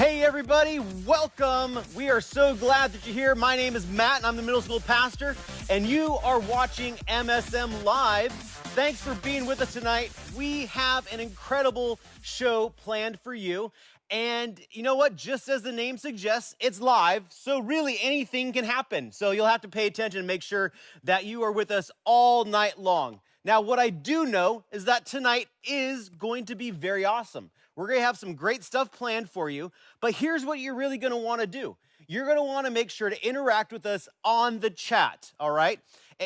Hey everybody, welcome. We are so glad that you're here. My name is Matt and I'm the middle school pastor and you are watching MSM Live. Thanks for being with us tonight. We have an incredible show planned for you. And you know what? Just as the name suggests, it's live, so really anything can happen. So you'll have to pay attention and make sure that you are with us all night long. Now, what I do know is that tonight is going to be very awesome. We're going to have some great stuff planned for you, but here's what you're really going to want to do. You're going to want to make sure to interact with us on the chat, all right?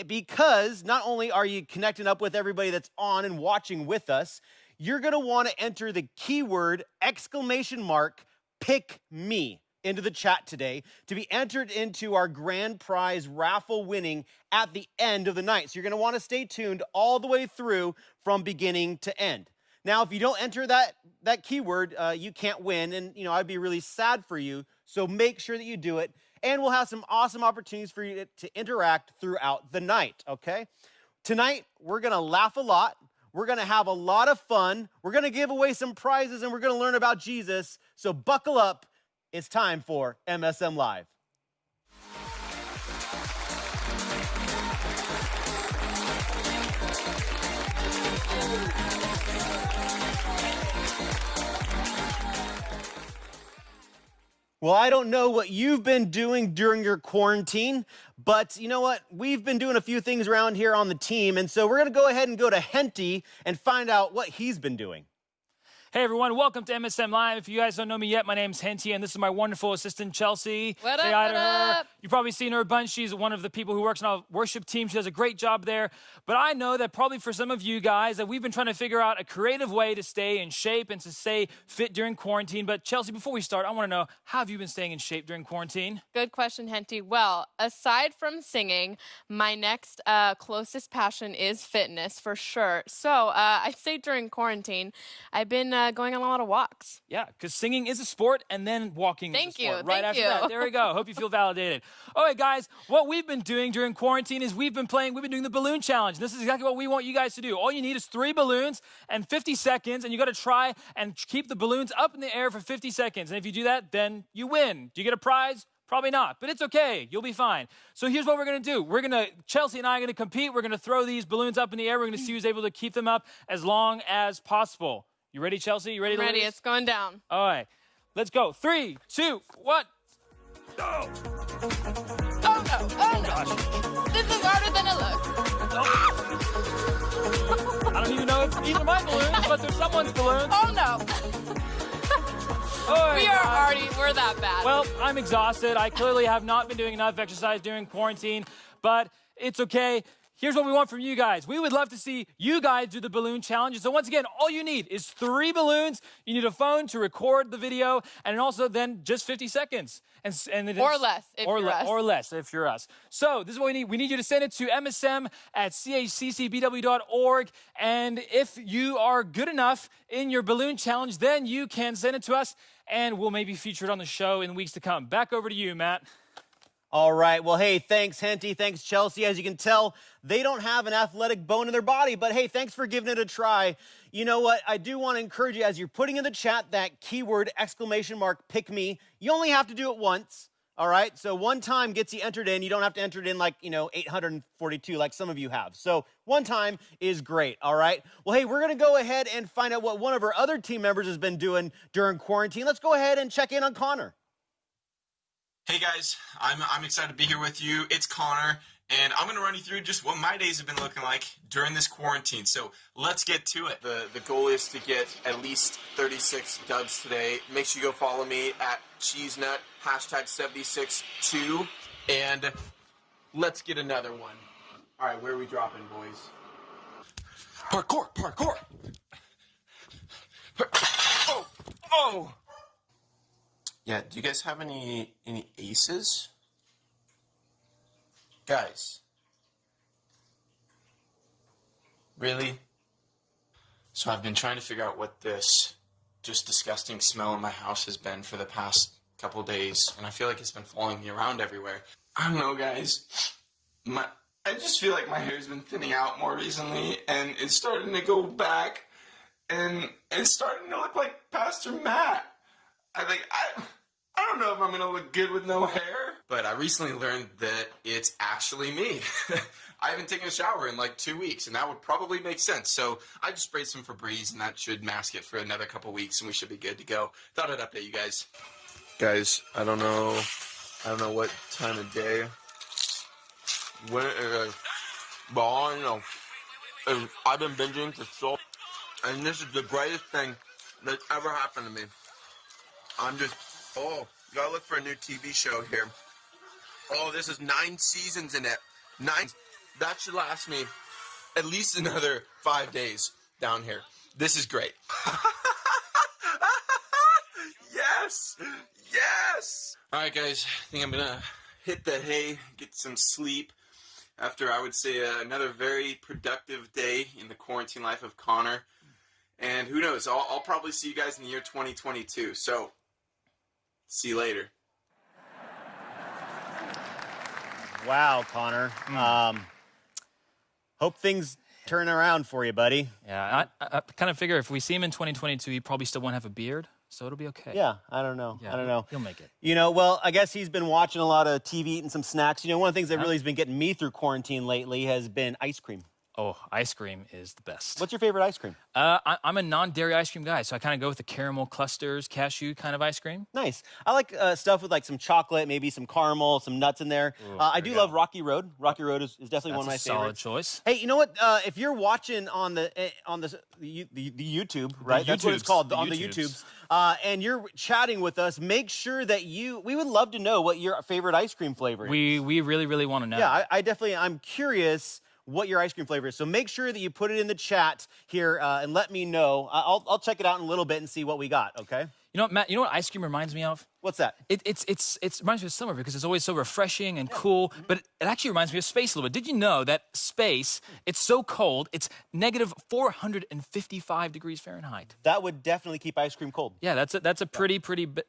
Because not only are you connecting up with everybody that's on and watching with us, you're going to want to enter the keyword !pick me into the chat today to be entered into our grand prize raffle winning at the end of the night. So you're going to want to stay tuned all the way through from beginning to end. Now, if you don't enter that keyword, you can't win, and I'd be really sad for you. So make sure that you do it, and we'll have some awesome opportunities for you to interact throughout the night, okay? Tonight, we're going to laugh a lot. We're going to have a lot of fun. We're going to give away some prizes, and we're going to learn about Jesus. So buckle up. It's time for MSM Live. Well, I don't know what you've been doing during your quarantine, but you know what? We've been doing a few things around here on the team, and so we're going to go ahead and go to Henty and find out what he's been doing. Hey everyone, welcome to MSM Live. If you guys don't know me yet, my name's Henty, and this is my wonderful assistant, Chelsea. What up, Say hi to what her. up? You've probably seen her a bunch. She's one of the people who works on our worship team. She does a great job there. But I know that probably for some of you guys that we've been trying to figure out a creative way to stay in shape and to stay fit during quarantine. But Chelsea, before we start, I want to know, how have you been staying in shape during quarantine? Good question, Henty. Well, aside from singing, my next closest passion is fitness for sure. So I'd say during quarantine, I've been going on a lot of walks. Yeah, because singing is a sport, and then walking is a sport. Right Thank after you. that. There we go. Hope you feel validated. All right, guys, what we've been doing during quarantine is we've been doing the balloon challenge. This is exactly what we want you guys to do. All you need is 3 balloons and 50 seconds, and you got to try and keep the balloons up in the air for 50 seconds. And if you do that, then you win. Do you get a prize? Probably not, but it's okay. You'll be fine. So here's what we're going to do. Chelsea and I are going to compete. We're going to throw these balloons up in the air. We're going to see who's able to keep them up as long as possible. You ready, Chelsea? You ready? I'm ready. It's going down. All right. Let's go. 3, 2, 1. Go. Oh, no. Oh, no. Gosh. This is harder than it looks. I don't even know if these are my balloons, but they're someone's balloons. Oh, no. All right, We're that bad. Well, I'm exhausted. I clearly have not been doing enough exercise during quarantine, but it's okay. Here's what we want from you guys. We would love to see you guys do the balloon challenge. So once again, all you need is 3 balloons. You need a phone to record the video, and also then just 50 seconds. Or less if you're us. Or less if you're us. So this is what we need. We need you to send it to msm@chccbw.org. And if you are good enough in your balloon challenge, then you can send it to us, and we'll maybe feature it on the show in the weeks to come. Back over to you, Matt. All right. Well, hey, thanks, Henty. Thanks, Chelsea. As you can tell, they don't have an athletic bone in their body, but hey, thanks for giving it a try. You know what? I do want to encourage you, as you're putting in the chat that keyword !pick me, you only have to do it once. All right. So one time gets you entered in. You don't have to enter it in like, 842 like some of you have. So one time is great. All right. Well, hey, we're going to go ahead and find out what one of our other team members has been doing during quarantine. Let's go ahead and check in on Connor. Hey guys, I'm excited to be here with you. It's Connor, and I'm going to run you through just what my days have been looking like during this quarantine. So let's get to it. The goal is to get at least 36 dubs today. Make sure you go follow me at CheeseNut, #762, and let's get another one. All right, where are we dropping, boys? Parkour! Oh! Yeah, do you guys have any aces? Guys. Really? So I've been trying to figure out what this just disgusting smell in my house has been for the past couple days, and I feel like it's been following me around everywhere. I don't know, guys. I just feel like my hair's been thinning out more recently, and it's starting to go back, and it's starting to look like Pastor Matt. I don't know if I'm going to look good with no hair. But I recently learned that it's actually me. I haven't taken a shower in like 2 weeks, and that would probably make sense. So I just sprayed some Febreze, and that should mask it for another couple weeks, and we should be good to go. Thought I'd update you guys. Guys, I don't know what time of day. When but all I know is I've been binging for so, and this is the greatest thing that's ever happened to me. I'm just, you gotta look for a new TV show here. Oh, this is 9 seasons in it. 9. That should last me at least another 5 days down here. This is great. Yes! Yes! Alright, guys. I think I'm gonna hit the hay, get some sleep after, I would say, another very productive day in the quarantine life of Connor. And who knows, I'll probably see you guys in the year 2022. So, see you later. Wow, Connor. Hope things turn around for you, buddy. Yeah, I kind of figure if we see him in 2022, he probably still won't have a beard, so it'll be okay. Yeah, I don't know. Yeah, I don't know. He'll make it. You know, well, I guess he's been watching a lot of TV, eating some snacks. You know, one of the things that really has been getting me through quarantine lately has been ice cream. Oh, ice cream is the best. What's your favorite ice cream? I'm a non-dairy ice cream guy, so I kind of go with the caramel clusters, cashew kind of ice cream. Nice. I like stuff with like some chocolate, maybe some caramel, some nuts in there. Ooh, I do love Rocky Road. Rocky Road is definitely one of my That's a solid favorites. choice. Hey, you know what? If you're watching on the YouTube, right? That's what it's called, on the YouTubes. And you're chatting with us, make sure that we would love to know what your favorite ice cream flavor is. We really, really want to know. Yeah, I'm curious what your ice cream flavor is. So make sure that you put it in the chat here and let me know. I'll check it out in a little bit and see what we got, okay? You know what, Matt? You know what ice cream reminds me of? What's that? It reminds me of summer because it's always so refreshing and cool, but it actually reminds me of space a little bit. Did you know that space, it's so cold, it's negative 455 degrees Fahrenheit? That would definitely keep ice cream cold. Yeah, that's a pretty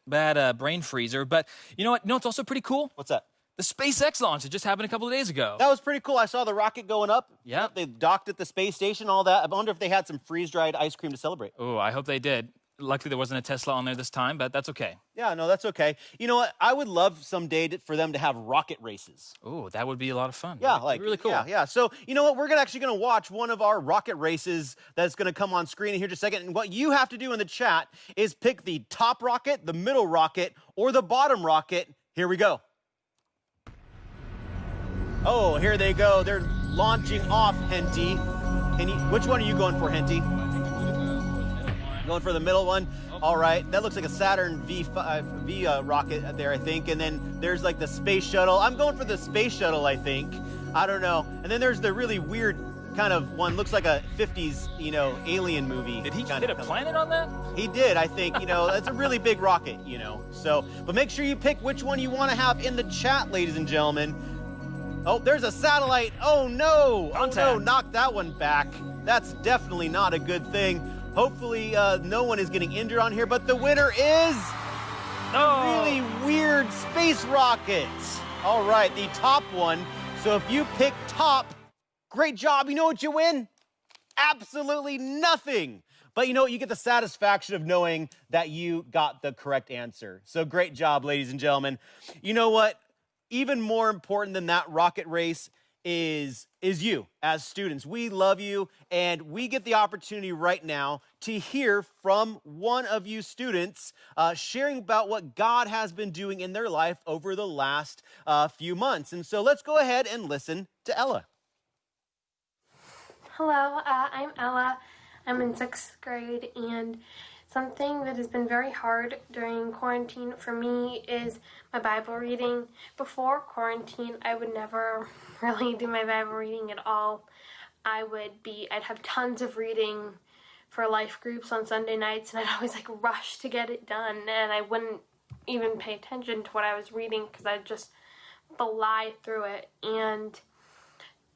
bad brain freezer. But you know what? You know what's also pretty cool? What's that? The Spacex launch. It just happened a couple of days ago. That was pretty cool. I saw the rocket going up. Yeah. They docked at the space station, all that. I wonder if they had some freeze-dried ice cream to celebrate. Oh, I hope they did. Luckily, there wasn't a Tesla on there this time, but that's okay. Yeah, no, that's okay. You know what? I would love someday for them to have rocket races. Oh, that would be a lot of fun. Yeah, really cool. Yeah. So, you know what? We're actually going to watch one of our rocket races that's going to come on screen in here just a second. And what you have to do in the chat is pick the top rocket, the middle rocket, or the bottom rocket. Here we go. Oh, here they go. They're launching off, Henty. Which one are you going for, Henty? Going for the middle one? All right. That looks like a Saturn V rocket there, I think. And then there's like the space shuttle. I'm going for the space shuttle, I think. I don't know. And then there's the really weird kind of one. Looks like a 50s, alien movie. Did he hit a planet on that? He did, I think. That's a really big rocket, So, but make sure you pick which one you want to have in the chat, ladies and gentlemen. Oh, there's a satellite. Oh, no. Contact. Oh, no. Knock that one back. That's definitely not a good thing. Hopefully, no one is getting injured on here, but the winner is a really weird space rocket. All right, the top one. So if you pick top, great job. You know what you win? Absolutely nothing. But you know what? You get the satisfaction of knowing that you got the correct answer. So great job, ladies and gentlemen. You know what? Even more important than that rocket race is you as students. We love you, and we get the opportunity right now to hear from one of you students sharing about what God has been doing in their life over the last few months. And so let's go ahead and listen to Ella. Hello, I'm Ella. I'm in 6th grade, and something that has been very hard during quarantine for me is my Bible reading. Before quarantine, I would never really do my Bible reading at all. I'd have tons of reading for life groups on Sunday nights, and I'd always rush to get it done, and I wouldn't even pay attention to what I was reading because I'd just fly through it, and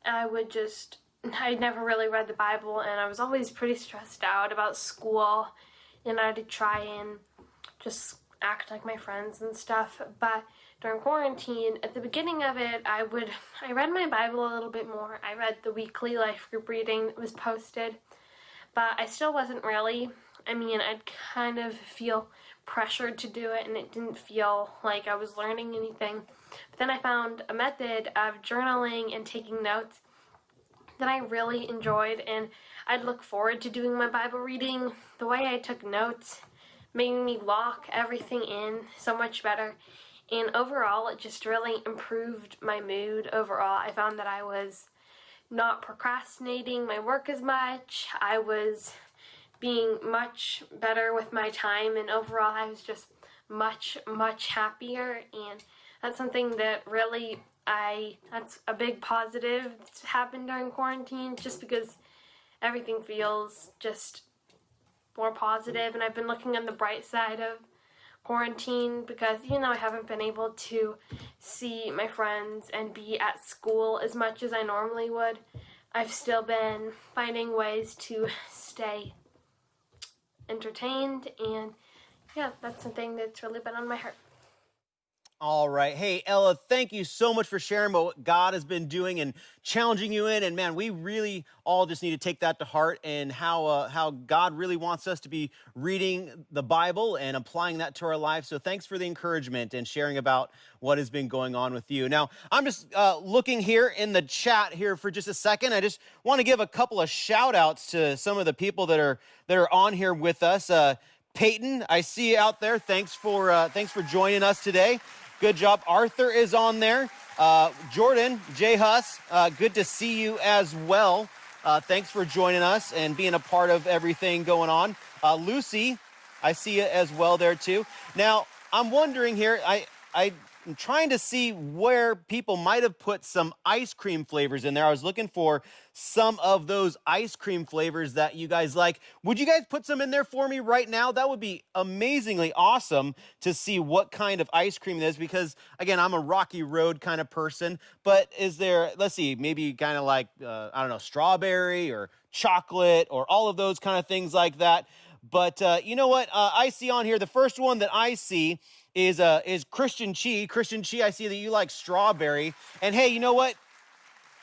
I never really read the Bible, and I was always pretty stressed out about school, and I'd try and just act like my friends and stuff. But during quarantine, at the beginning of it, I read my Bible a little bit more. I read the weekly life group reading that was posted, but I still wasn't really. I'd kind of feel pressured to do it, and it didn't feel like I was learning anything. But then I found a method of journaling and taking notes, that I really enjoyed, and I'd look forward to doing my Bible reading. The way I took notes made me lock everything in so much better, and overall it just really improved my mood overall. I found that I was not procrastinating my work as much. I was being much better with my time, and overall I was just much happier, and that's something that really that's a big positive that's happened during quarantine, just because everything feels just more positive. And I've been looking on the bright side of quarantine because, I haven't been able to see my friends and be at school as much as I normally would. I've still been finding ways to stay entertained, and yeah, that's something that's really been on my heart. All right. Hey, Ella, thank you so much for sharing about what God has been doing and challenging you in. And man, we really all just need to take that to heart, and how God really wants us to be reading the Bible and applying that to our life. So thanks for the encouragement and sharing about what has been going on with you. Now, I'm just looking here in the chat here for just a second. I just want to give a couple of shout outs to some of the people that are on here with us. Peyton, I see you out there. Thanks for joining us today. Good job. Arthur is on there. Jordan, J. Huss, good to see you as well. Thanks for joining us and being a part of everything going on. Lucy, I see you as well there too. Now, I'm wondering here, I'm trying to see where people might have put some ice cream flavors in there. I was looking for some of those ice cream flavors that you guys like. Would you guys put some in there for me right now? That would be amazingly awesome to see what kind of ice cream it is, because again, I'm a Rocky Road kind of person. But is there, let's see, maybe kind of like, I don't know, strawberry or chocolate or all of those kind of things like that. But you know what? I see on here, the first one that I see is Christian Chi. Christian Chi, I see that you like strawberry. And hey, you know what?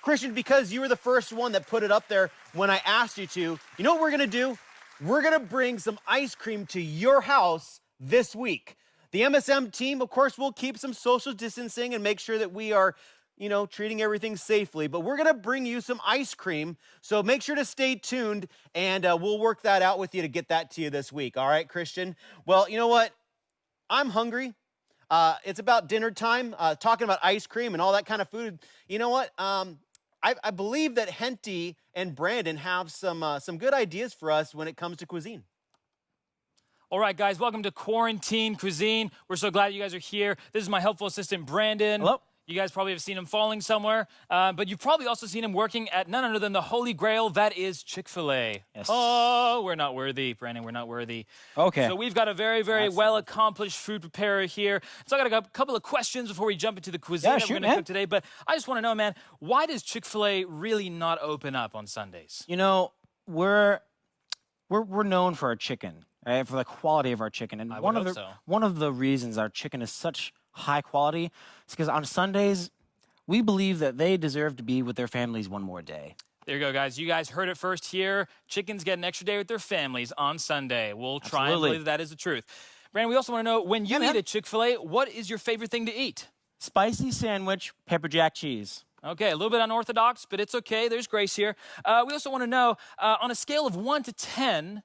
Christian, because you were the first one that put it up there when I asked you to, you know what we're going to do? We're going to bring some ice cream to your house this week. The MSM team, of course, will keep some social distancing and make sure that we are, treating everything safely. But we're going to bring you some ice cream. So make sure to stay tuned, and we'll work that out with you to get that to you this week. All right, Christian? Well, you know what? I'm hungry. It's about dinner time, talking about ice cream and all that kind of food. You know what? I believe that Henty and Brandon have some good ideas for us when it comes to cuisine. All right, guys, welcome to Quarantine Cuisine. We're so glad you guys are here. This is my helpful assistant, Brandon. Hello. You guys probably have seen him falling somewhere, but you've probably also seen him working at none other than the Holy Grail, that is Chick-fil-A. Yes. Oh, we're not worthy, Brandon, we're not worthy. Okay. So we've got a very, very well-accomplished food preparer here. So I got a couple of questions before we jump into the cuisine that we're going to cook today, but I just want to know, man, why does Chick-fil-A really not open up on Sundays? We're known for our chicken, right? For the quality of our chicken. And one of the reasons our chicken is such high quality is because on Sundays, we believe that they deserve to be with their families one more day. There you go, guys. You guys heard it first here. Chickens get an extra day with their families on Sunday. We'll try and believe that is the truth. Brandon, we also want to know, when you eat at Chick-fil-A, what is your favorite thing to eat? Spicy sandwich, pepper jack cheese. Okay, a little bit unorthodox, but it's okay. There's grace here. We also want to know, on a scale of 1 to 10,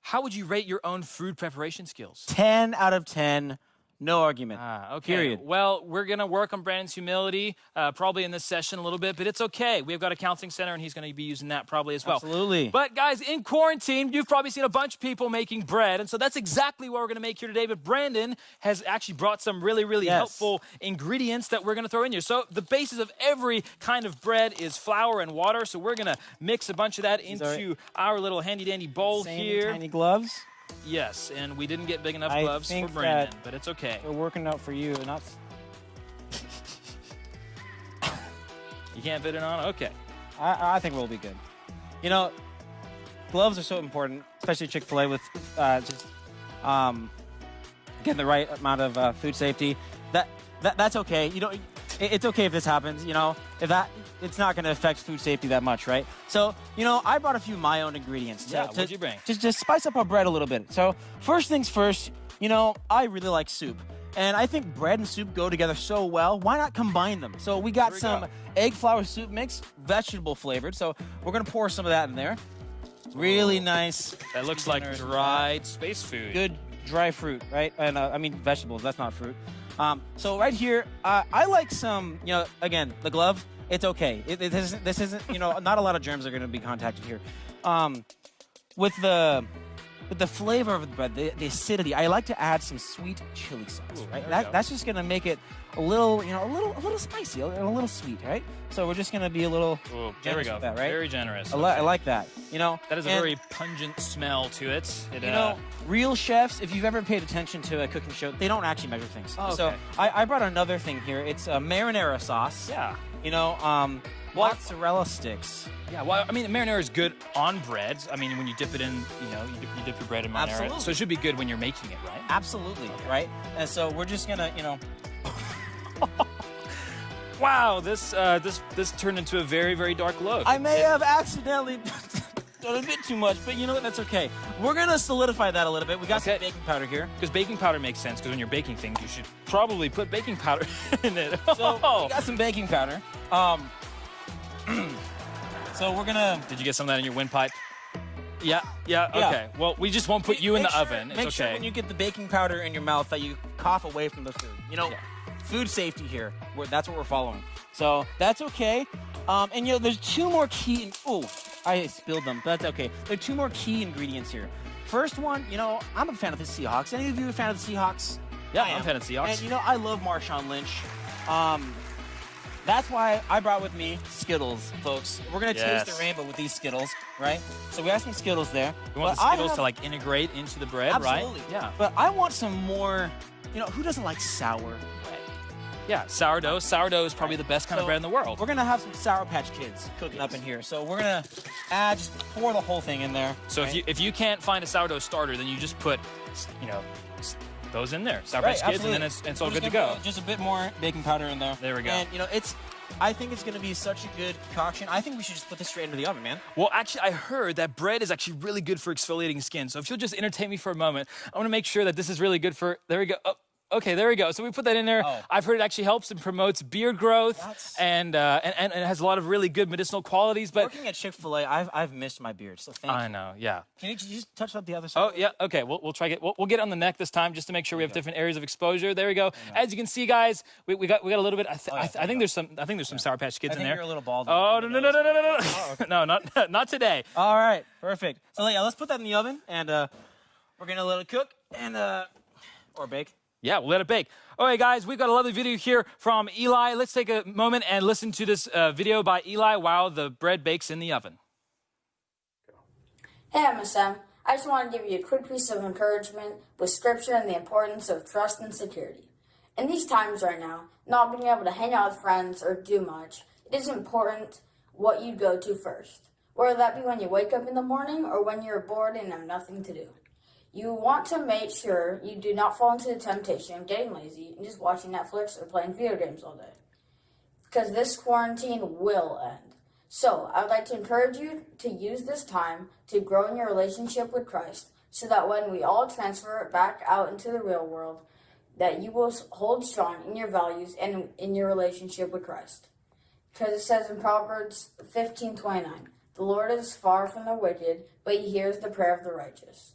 how would you rate your own food preparation skills? 10 out of 10. No argument. Okay. Period. Well, we're going to work on Brandon's humility probably in this session a little bit, but it's okay. We've got a counseling center, and he's going to be using that probably as well. Absolutely. But guys, in quarantine, you've probably seen a bunch of people making bread, and so that's exactly what we're going to make here today. But Brandon has actually brought some really, really helpful ingredients that we're going to throw in here. So the basis of every kind of bread is flour and water, so we're going to mix a bunch of that into our little handy-dandy bowl here. Tiny gloves. Yes, and we didn't get big enough gloves for Brandon, but it's okay. They're working out for you, not. You can't fit it on? Okay. I think we'll be good. Gloves are so important, especially Chick-fil-A with getting the right amount of food safety. That's okay. It's okay if this happens. It's not going to affect food safety that much, right? So, I brought a few of my own ingredients. What'd you bring? Just spice up our bread a little bit. So, first things first, I really like soup. And I think bread and soup go together so well. Why not combine them? So we got some egg flour soup mix, vegetable flavored. So we're gonna pour some of that in there. Really nice. That looks like dried space food. Good dry fruit, right? And I mean vegetables. That's not fruit. So right here, I like some. Again, the glove. It's okay. This isn't. Not a lot of germs are gonna be contacted here. With the flavor of the bread, the acidity, I like to add some sweet chili sauce, right? That's just gonna make it a little spicy, a little sweet, right? So we're just gonna be a little there we generous go. with that, right? Very generous. I like that. That is a very pungent smell to it. Real chefs, if you've ever paid attention to a cooking show, they don't actually measure things. Oh, okay. So I brought another thing here. It's a marinara sauce. Yeah. Mozzarella sticks. Yeah, well, I mean, marinara is good on bread. I mean, when you dip it in, you dip your bread in marinara. Absolutely. So it should be good when you're making it, right? Absolutely, right? And so we're just gonna, Wow, this turned into a very, very dark look. I may have accidentally done a bit too much, but you know what? That's okay. We're gonna solidify that a little bit. We got some baking powder here. Because baking powder makes sense, because when you're baking things, you should probably put baking powder in it. So we got some baking powder. So we're gonna. Did you get some of that in your windpipe? Yeah. Okay. Well, we just won't put you in the oven. It's make sure when you get the baking powder in your mouth that you cough away from the food. Food safety here. That's what we're following. So that's okay. And there's two more key. I spilled them, but that's okay. There are two more key ingredients here. First one, I'm a fan of the Seahawks. Any of you a fan of the Seahawks? Yeah, I'm a fan of Seahawks. And I love Marshawn Lynch. That's why I brought with me Skittles, folks. We're gonna taste the rainbow with these Skittles, right? So we have some Skittles there. We want the Skittles to integrate into the bread, absolutely. Right? Yeah. But I want some more. Who doesn't like sour bread? Yeah, sourdough. Sourdough is probably the best kind of bread in the world. We're gonna have some Sour Patch Kids cooking up in here. So we're gonna just pour the whole thing in there. So if you can't find a sourdough starter, then you just put, those in there, Sour Patch Kids, and then it's all good to go. Just a bit more baking powder in there. There we go. And I think it's gonna be such a good concoction. I think we should just put this straight into the oven, man. Well, actually, I heard that bread is actually really good for exfoliating skin. So if you'll just entertain me for a moment, I want to make sure that this is really good for. There we go. Oh, okay, there we go. So we put that in there. Oh. I've heard it actually helps and promotes beard growth, and it has a lot of really good medicinal qualities. But working at Chick-fil-A, I've missed my beard. So thank you. I know. Yeah. Can you just touch up the other side? Oh yeah. Okay. We'll try we'll get it on the neck this time just to make sure we have different areas of exposure. There we go. As you can see, guys, we got a little bit. I think there's some Sour Patch Kids in there. You're a little bald. Oh no. Oh, okay. No, not today. All right. Perfect. So let's put that in the oven, and we're gonna let it cook and or bake. Yeah, we'll let it bake. All right, guys, we've got a lovely video here from Eli. Let's take a moment and listen to this video by Eli while the bread bakes in the oven. Hey, MSM. I just want to give you a quick piece of encouragement with Scripture and the importance of trust and security. In these times right now, not being able to hang out with friends or do much, it is important what you go to first. Whether that be when you wake up in the morning or when you're bored and have nothing to do. You want to make sure you do not fall into the temptation of getting lazy and just watching Netflix or playing video games all day. Because this quarantine will end. So, I would like to encourage you to use this time to grow in your relationship with Christ so that when we all transfer back out into the real world, that you will hold strong in your values and in your relationship with Christ. Because it says in Proverbs 15:29, the Lord is far from the wicked, but he hears the prayer of the righteous.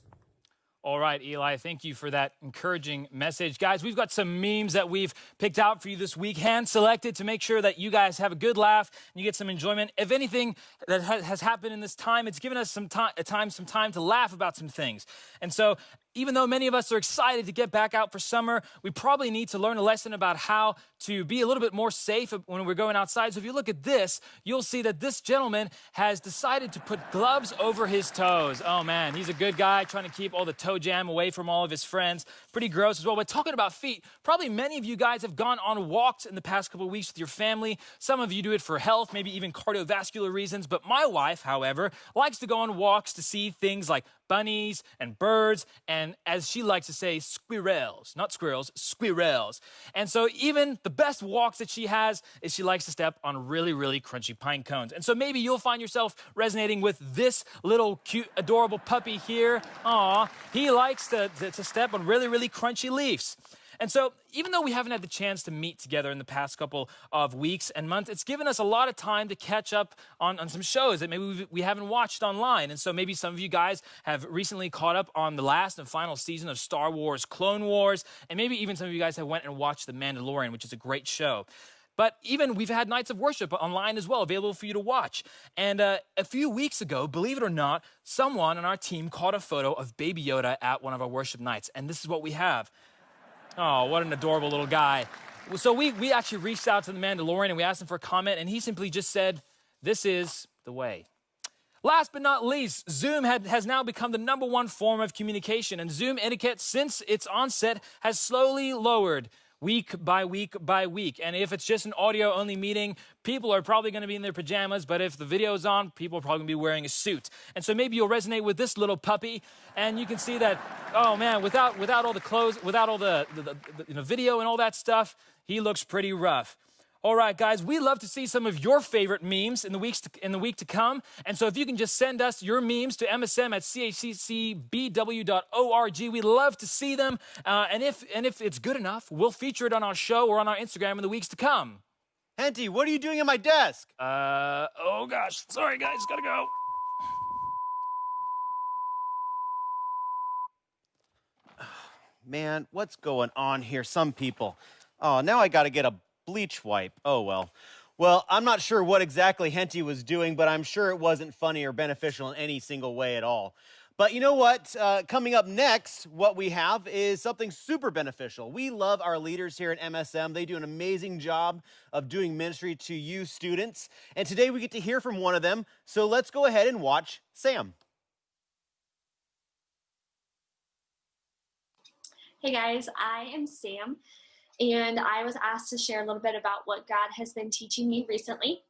All right, Eli, thank you for that encouraging message. Guys, we've got some memes that we've picked out for you this week, hand-selected to make sure that you guys have a good laugh and you get some enjoyment. If anything that has happened in this time, it's given us some time to laugh about some things. And so even though many of us are excited to get back out for summer, we probably need to learn a lesson about how to be a little bit more safe when we're going outside. So if you look at this, you'll see that this gentleman has decided to put gloves over his toes. Oh man, he's a good guy trying to keep all the toe jam away from all of his friends. Pretty gross as well. But talking about feet, probably many of you guys have gone on walks in the past couple of weeks with your family. Some of you do it for health, maybe even cardiovascular reasons. But my wife, however, likes to go on walks to see things like bunnies and birds and, as she likes to say, squirrels. Not squirrels, squirrels. And so even the best walks that she has is she likes to step on really, really crunchy pine cones. And so maybe you'll find yourself resonating with this little cute, adorable puppy here. Aw, he likes to step on really, really crunchy leaves. And so even though we haven't had the chance to meet together in the past couple of weeks and months, it's given us a lot of time to catch up on some shows that maybe we haven't watched online. And so maybe some of you guys have recently caught up on the last and final season of Star Wars Clone Wars, and maybe even some of you guys have went and watched The Mandalorian, which is a great show. But even we've had nights of worship online as well, available for you to watch. And a few weeks ago, believe it or not, someone on our team caught a photo of Baby Yoda at one of our worship nights. And this is what we have. Oh, what an adorable little guy. So we actually reached out to The Mandalorian and we asked him for a comment, and he simply just said, "This is the way." Last but not least, Zoom has now become the #1 form of communication, and Zoom etiquette since its onset has slowly lowered week by week by week. And if it's just an audio-only meeting, people are probably going to be in their pajamas, but if the video is on, people are probably going to be wearing a suit. And so maybe you'll resonate with this little puppy, and you can see that, oh man, without all the clothes, without all the video and all that stuff, he looks pretty rough. All right, guys, we love to see some of your favorite memes in the week to come. And so if you can just send us your memes to msm@chccbw.org, we love to see them. And if it's good enough, we'll feature it on our show or on our Instagram in the weeks to come. Henty, what are you doing at my desk? Oh gosh, sorry guys, gotta go. Man, what's going on here? Some people. Oh, now I gotta get a bleach wipe. Oh, well. Well, I'm not sure what exactly Henty was doing, but I'm sure it wasn't funny or beneficial in any single way at all. But you know what? Coming up next, what we have is something super beneficial. We love our leaders here at MSM. They do an amazing job of doing ministry to you students. And today we get to hear from one of them. So let's go ahead and watch Sam. Hey guys, I am Sam. And I was asked to share a little bit about what God has been teaching me recently.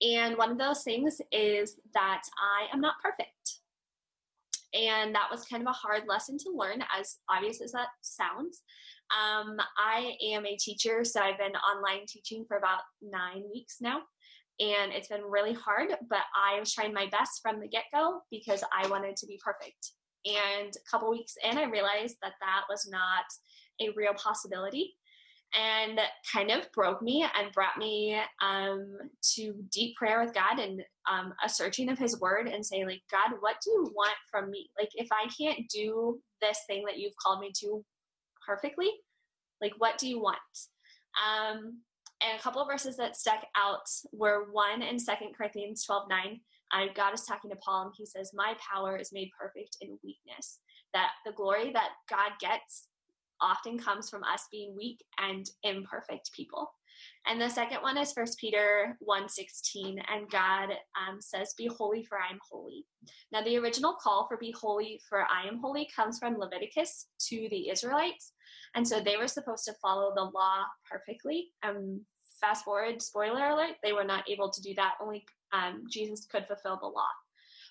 And one of those things is that I am not perfect. And that was kind of a hard lesson to learn, as obvious as that sounds. I am a teacher, so I've been online teaching for about 9 weeks now. And it's been really hard, but I was trying my best from the get-go because I wanted to be perfect. And a couple weeks in, I realized that that was not a real possibility, and kind of broke me and brought me to deep prayer with God and a searching of his word and saying, like, God, what do you want from me? Like, if I can't do this thing that you've called me to perfectly, like, what do you want? And a couple of verses that stuck out were one in 2 Corinthians 12:9. God is talking to Paul, and he says, my power is made perfect in weakness. That the glory that God gets often comes from us being weak and imperfect people. And the second one is 1 Peter 1:16, and God says, be holy for I am holy. Now the original call for be holy for I am holy comes from Leviticus to the Israelites, and so they were supposed to follow the law perfectly. Fast forward, spoiler alert, they were not able to do that. Only Jesus could fulfill the law.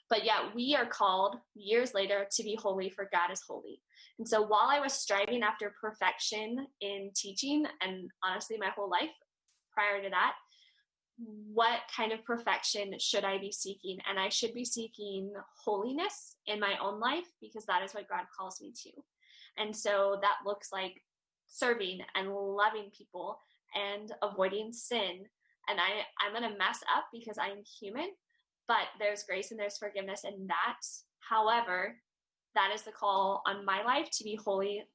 But yet we are called years later to be holy, for God is holy. And so while I was striving after perfection in teaching, and honestly my whole life prior to that, what kind of perfection should I be seeking? And I should be seeking holiness in my own life, because that is what God calls me to. And so that looks like serving and loving people and avoiding sin. And I'm going to mess up because I'm human, but there's grace and there's forgiveness in that. However, that is the call on my life, to be holy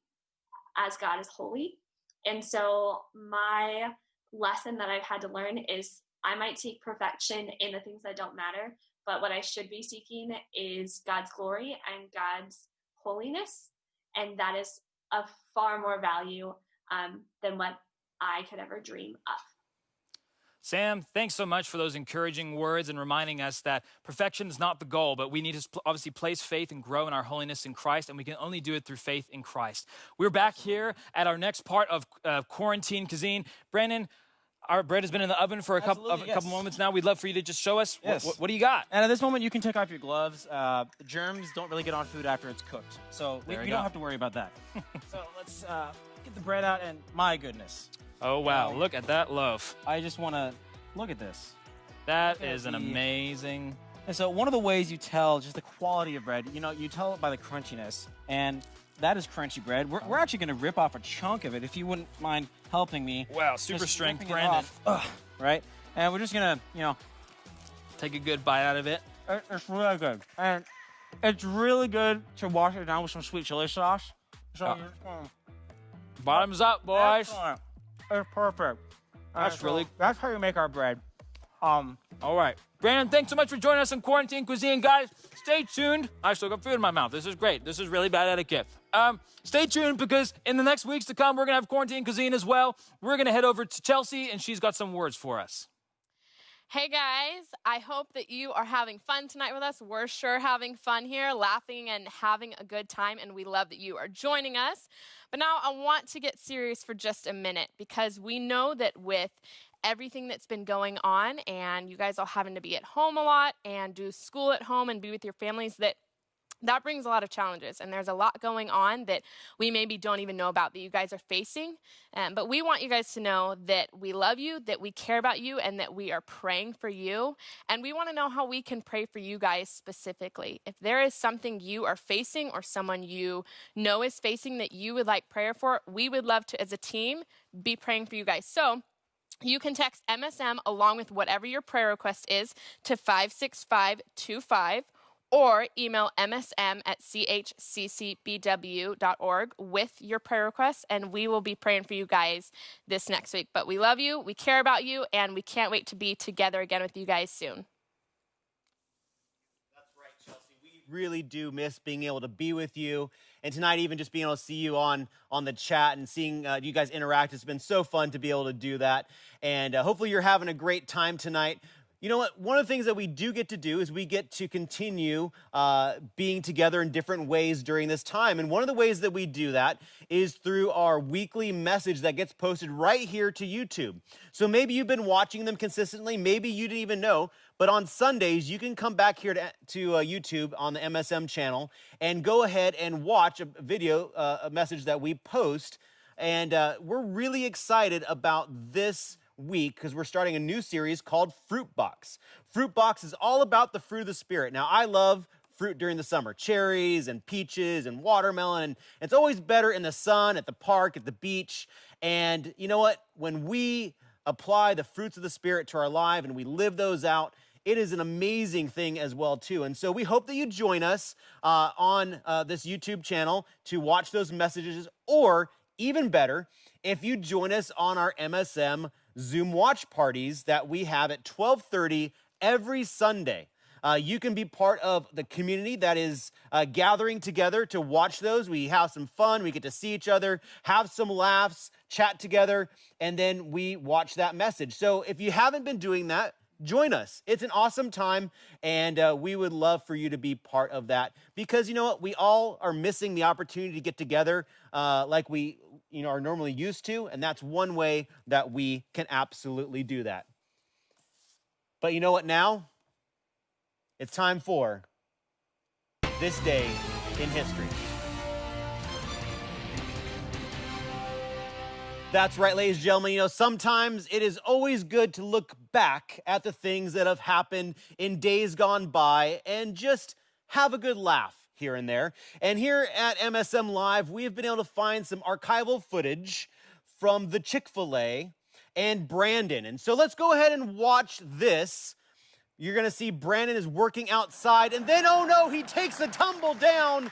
as God is holy. And so my lesson that I've had to learn is I might seek perfection in the things that don't matter, but what I should be seeking is God's glory and God's holiness. And that is of far more value than what I could ever dream of. Sam, thanks so much for those encouraging words and reminding us that perfection is not the goal, but we need to obviously place faith and grow in our holiness in Christ, and we can only do it through faith in Christ. We're back here at our next part of Quarantine Cuisine. Brandon, our bread has been in the oven for a couple moments now. We'd love for you to just show us what do you got? And at this moment, you can take off your gloves. Germs don't really get on food after it's cooked, so we don't have to worry about that. So let's get the bread out, and my goodness. Oh, wow. Look at that loaf. I just want to look at this. That is an amazing And so one of the ways you tell just the quality of bread, you tell it by the crunchiness, and that is crunchy bread. We're actually going to rip off a chunk of it, if you wouldn't mind helping me. Wow, super Just strength, ripping it Brandon. off. Right? And we're just going to, Take a good bite out of it. it's really good. And it's really good to wash it down with some sweet chili sauce. So you're just gonna, Bottoms up, boys. excellent. It's perfect. That's really- That's how you make our bread. All right. Brandon, thanks so much for joining us in Quarantine Cuisine. Guys, stay tuned. I still got food in my mouth. This is great. This is really bad etiquette. Stay tuned because in the next weeks to come, we're going to have Quarantine Cuisine as well. We're going to head over to Chelsea, and she's got some words for us. Hey guys, I hope that you are having fun tonight with us. We're sure having fun here, laughing and having a good time, and we love that you are joining us. But now I want to get serious for just a minute because we know that with everything that's been going on and you guys all having to be at home a lot and do school at home and be with your families, that brings a lot of challenges, and there's a lot going on that we maybe don't even know about that you guys are facing. But we want you guys to know that we love you, that we care about you, and that we are praying for you. And we want to know how we can pray for you guys specifically. If there is something you are facing or someone you know is facing that you would like prayer for, we would love to, as a team, be praying for you guys. So you can text MSM along with whatever your prayer request is to 56525. Or email msm@chccbw.org with your prayer requests, and we will be praying for you guys this next week. But we love you, we care about you, and we can't wait to be together again with you guys soon. That's right, Chelsea. We really do miss being able to be with you. And tonight, even just being able to see you on the chat and seeing you guys interact, it's been so fun to be able to do that. And hopefully you're having a great time tonight. You know what? One of the things that we do get to do is we get to continue being together in different ways during this time. And one of the ways that we do that is through our weekly message that gets posted right here to YouTube. So maybe you've been watching them consistently. Maybe you didn't even know. But on Sundays, you can come back here to YouTube on the MSM channel and go ahead and watch a video, a message that we post. And we're really excited about this week because we're starting a new series called Fruit Box. Fruit Box is all about the fruit of the Spirit. Now, I love fruit during the summer, cherries and peaches and watermelon. And it's always better in the sun, at the park, at the beach. And you know what? When we apply the fruits of the Spirit to our life and we live those out, it is an amazing thing as well, too. And so we hope that you join us on this YouTube channel to watch those messages, or even better, if you join us on our MSM Zoom watch parties that we have at 12:30 every Sunday. You can be part of the community that is gathering together to watch those. We have some fun. We get to see each other, have some laughs, chat together, and then we watch that message. So if you haven't been doing that, join us. It's an awesome time, and we would love for you to be part of that because, you know what, we all are missing the opportunity to get together like we are normally used to, and that's one way that we can absolutely do that. But you know what now? It's time for This Day in History. That's right, ladies and gentlemen. Sometimes it is always good to look back at the things that have happened in days gone by and just have a good laugh here and there. And here at MSM Live, we have been able to find some archival footage from the Chick-fil-A and Brandon. And so let's go ahead and watch this. You're going to see Brandon is working outside, and then, oh no, he takes a tumble down.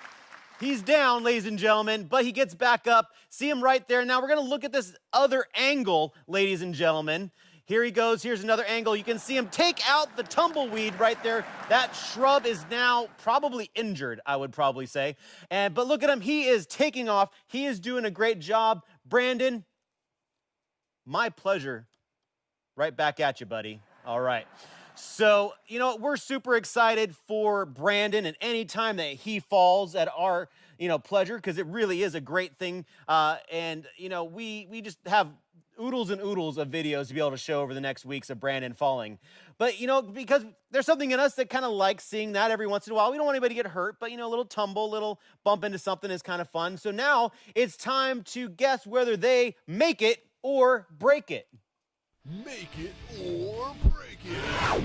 He's down, ladies and gentlemen, but he gets back up. See him right there. Now we're going to look at this other angle, ladies and gentlemen. Here he goes. Here's another angle. You can see him take out the tumbleweed right there. That shrub is now probably injured, I would probably say. But look at him. He is taking off. He is doing a great job. Brandon, my pleasure. Right back at you, buddy. All right. So, we're super excited for Brandon and any time that he falls at our, pleasure, because it really is a great thing. We just have oodles and oodles of videos to be able to show over the next weeks of Brandon falling. But, because there's something in us that kind of likes seeing that every once in a while. We don't want anybody to get hurt, but, a little tumble, a little bump into something is kind of fun. So now it's time to guess whether they make it or break it. Make it or break it.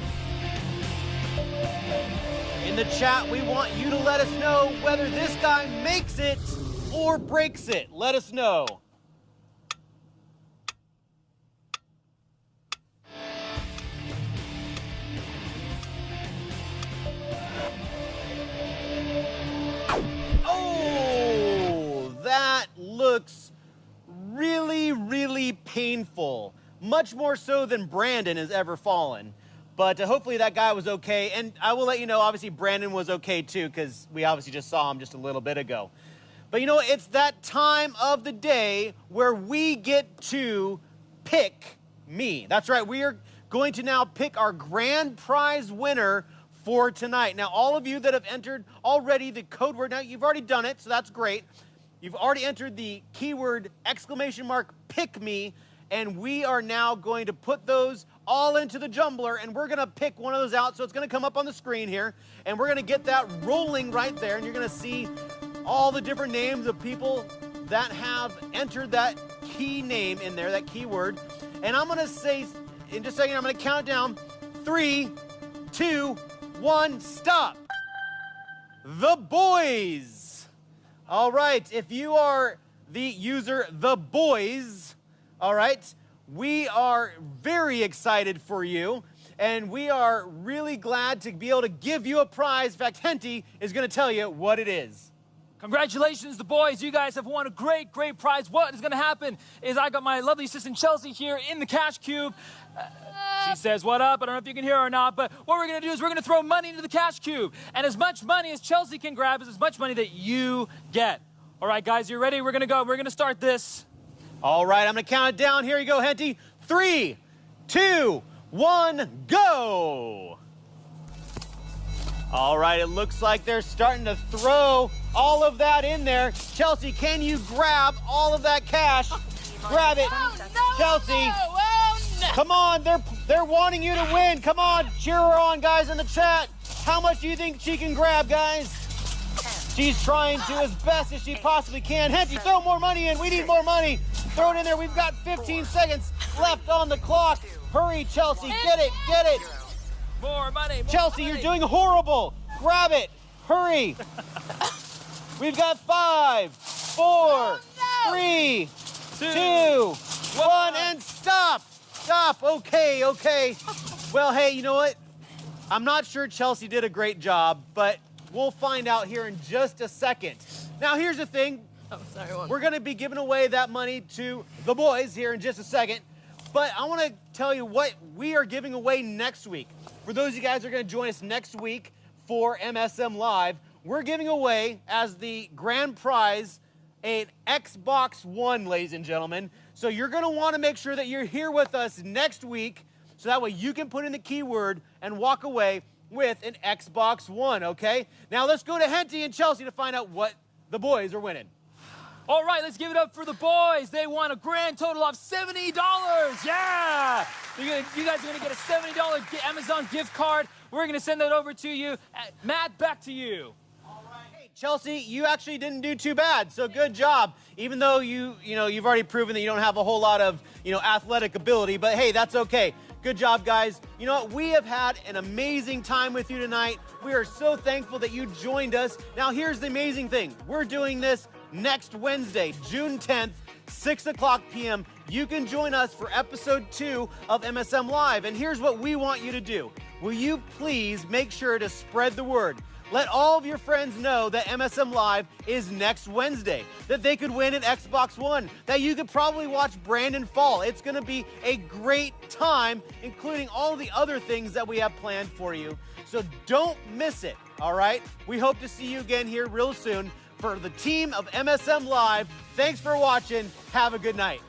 In the chat, we want you to let us know whether this guy makes it or breaks it. Let us know. Oh, that looks really, really painful. Much more so than Brandon has ever fallen. But hopefully that guy was okay. And I will let you know, obviously, Brandon was okay too, because we obviously just saw him just a little bit ago. But you know, it's that time of the day where we get to pick me. That's right, we are going to now pick our grand prize winner for tonight. Now, all of you that have entered already the code word, now you've already done it, so that's great. You've already entered the keyword !pick me, and we are now going to put those all into the jumbler, and we're gonna pick one of those out. So it's gonna come up on the screen here, and we're gonna get that rolling right there, and you're gonna see all the different names of people that have entered that key name in there, that keyword. And I'm gonna say, in just a second, I'm gonna count down 3, 2, 1, stop. The boys. All right, if you are the user, the boys, all right, we are very excited for you, and we are really glad to be able to give you a prize. In fact, Henty is going to tell you what it is. Congratulations, the boys. You guys have won a great, great prize. What is going to happen is I got my lovely assistant Chelsea here in the cash cube. She says, what up? I don't know if you can hear her or not, but what we're going to do is we're going to throw money into the cash cube. And as much money as Chelsea can grab is as much money that you get. All right, guys, you ready? We're going to go. We're going to start this. All right, I'm going to count it down. Here you go, Henty. 3, 2, 1, go. All right, it looks like they're starting to throw all of that in there. Chelsea, can you grab all of that cash? Grab it. Oh, no, Chelsea. No, oh, no. Come on, they're wanting you to win. Come on, cheer her on, guys, in the chat. How much do you think she can grab, guys? She's trying to as best as she possibly can. Henty, throw more money in. We need more money. Throw it in there. We've got 15 seconds left on the clock. Hurry, Chelsea. Get it. Get it. More money. More Chelsea, money. you're doing horrible. Grab it. Hurry. We've got 5, 4, 3, 2, 1, and stop. Stop. Okay, okay. Well, hey, you know what? I'm not sure Chelsea did a great job, but we'll find out here in just a second. Now, here's the thing. Oh, sorry. We're going to be giving away that money to the boys here in just a second. But I want to tell you what we are giving away next week. For those of you guys who are going to join us next week for MSM Live, we're giving away as the grand prize an Xbox One, ladies and gentlemen. So you're going to want to make sure that you're here with us next week so that way you can put in the keyword and walk away with an Xbox One, okay? Now let's go to Henty and Chelsea to find out what the boys are winning. All right, let's give it up for the boys. They won a grand total of $70. Yeah! You guys are going to get a $70 Amazon gift card. We're going to send that over to you. Matt, back to you. All right. Hey, Chelsea, you actually didn't do too bad, so good job. Even though you've already proven that you don't have a whole lot of, athletic ability, but hey, that's okay. Good job, guys. You know what? We have had an amazing time with you tonight. We are so thankful that you joined us. Now, here's the amazing thing. We're doing this next Wednesday, June 10th, 6 o'clock p.m. You can join us for episode 2 of MSM Live. And here's what we want you to do. Will you please make sure to spread the word? Let all of your friends know that MSM Live is next Wednesday, that they could win an Xbox One, that you could probably watch Brandon fall. It's going to be a great time, including all the other things that we have planned for you. So don't miss it, all right? We hope to see you again here real soon. For the team of MSM Live, thanks for watching. Have a good night.